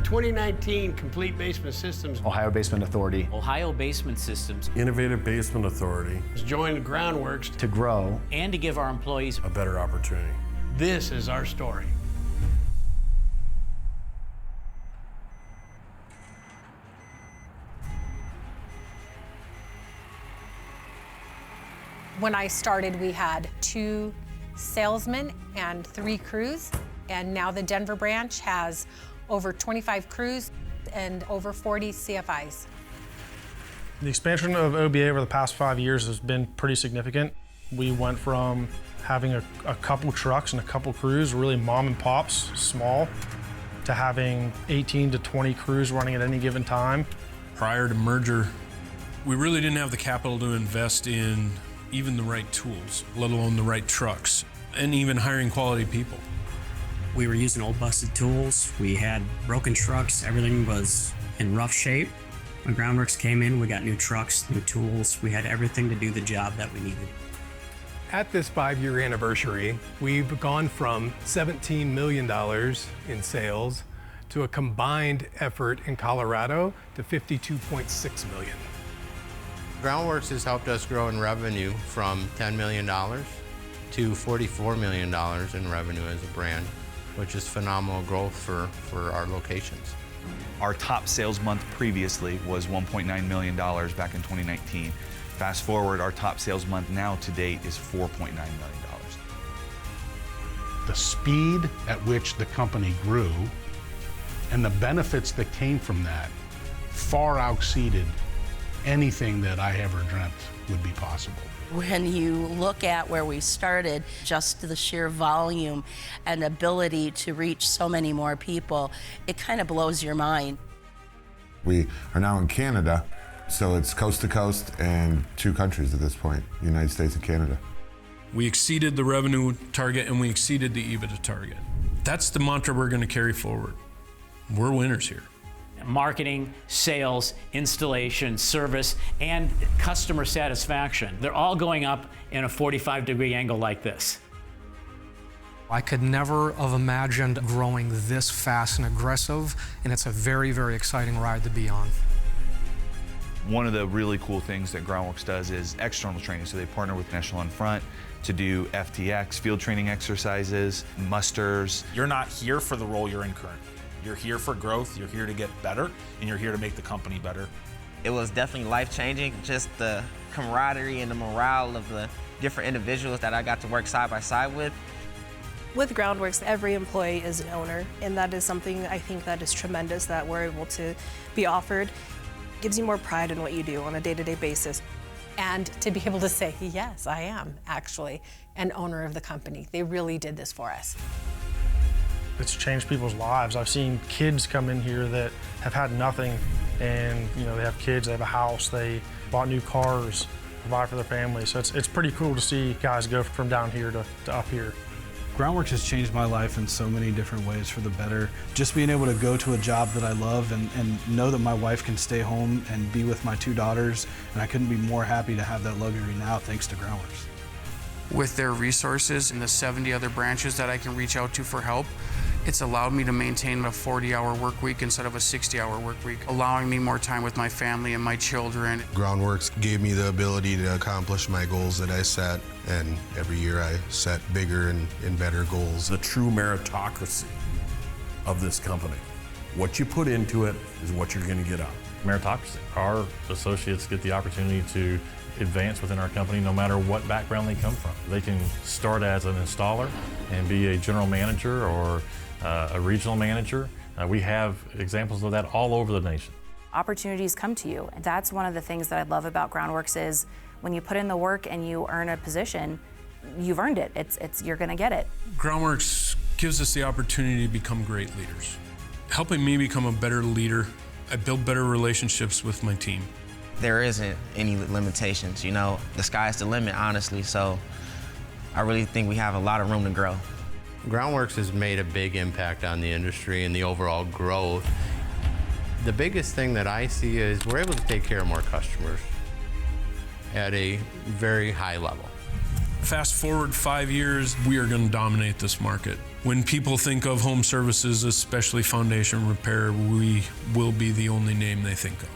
2019 Complete Basement Systems, Ohio Basement Authority, Ohio Basement Systems, Innovative Basement Authority, has joined Groundworks to grow and to give our employees a better opportunity. This is our story. When I started, we had 2 salesmen and 3 crews, and now the Denver branch has over 25 crews and over 40 CFIs. The expansion of OBA over the past 5 years has been pretty significant. We went from having a couple trucks and a couple crews, really mom and pops, small, to having 18 to 20 crews running at any given time. Prior to merger, we really didn't have the capital to invest in even the right tools, let alone the right trucks, and even hiring quality people. We were using old busted tools, we had broken trucks, everything was in rough shape. When Groundworks came in, we got new trucks, new tools, we had everything to do the job that we needed. At this 5-year anniversary, we've gone from $17 million in sales to a combined effort in Colorado to $52.6 million. Groundworks has helped us grow in revenue from $10 million to $44 million in revenue as a brand, which is phenomenal growth for our locations. Our top sales month previously was $1.9 million back in 2019. Fast forward, our top sales month now to date is $4.9 million. The speed at which the company grew and the benefits that came from that far exceeded anything that I ever dreamt would be possible. When you look at where we started, just the sheer volume and ability to reach so many more people, it kind of blows your mind. We are now in Canada, so it's coast to coast and 2 countries at this point, the United States and Canada. We exceeded the revenue target and we exceeded the EBITDA target. That's the mantra we're going to carry forward. We're winners here. marketing, sales, installation, service, and customer satisfaction. They're all going up in a 45-degree angle like this. I could never have imagined growing this fast and aggressive, and it's a very, very exciting ride to be on. One of the really cool things that Groundworks does is external training. So they partner with National in Front to do FTX, field training exercises, musters. You're not here for the role you're in currently. You're here for growth, you're here to get better, and you're here to make the company better. It was definitely life-changing, just the camaraderie and the morale of the different individuals that I got to work side by side with. With Groundworks, every employee is an owner, and that is something I think that is tremendous that we're able to be offered. It gives you more pride in what you do on a day-to-day basis. And to be able to say, yes, I am actually an owner of the company. They really did this for us. It's changed people's lives. I've seen kids come in here that have had nothing, and they have kids, they have a house, they bought new cars, provide for their family. So it's pretty cool to see guys go from down here to up here. Groundworks has changed my life in so many different ways for the better. Just being able to go to a job that I love and know that my wife can stay home and be with my 2 daughters, and I couldn't be more happy to have that luxury now thanks to Groundworks. With their resources and the 70 other branches that I can reach out to for help, it's allowed me to maintain a 40-hour work week instead of a 60-hour work week, allowing me more time with my family and my children. Groundworks gave me the ability to accomplish my goals that I set, and every year I set bigger and better goals. The true meritocracy of this company. What you put into it is what you're going to get out. Meritocracy. Our associates get the opportunity to advance within our company no matter what background they come from. They can start as an installer and be a general manager or a regional manager. We have examples of that all over the nation. Opportunities come to you. That's one of the things that I love about Groundworks is when you put in the work and you earn a position, you've earned it. You're gonna get it. Groundworks gives us the opportunity to become great leaders. Helping me become a better leader, I build better relationships with my team. There isn't any limitations, the sky's the limit, honestly, so I really think we have a lot of room to grow. Groundworks has made a big impact on the industry and the overall growth. The biggest thing that I see is we're able to take care of more customers at a very high level. Fast forward 5 years, we are going to dominate this market. When people think of home services, especially foundation repair, we will be the only name they think of.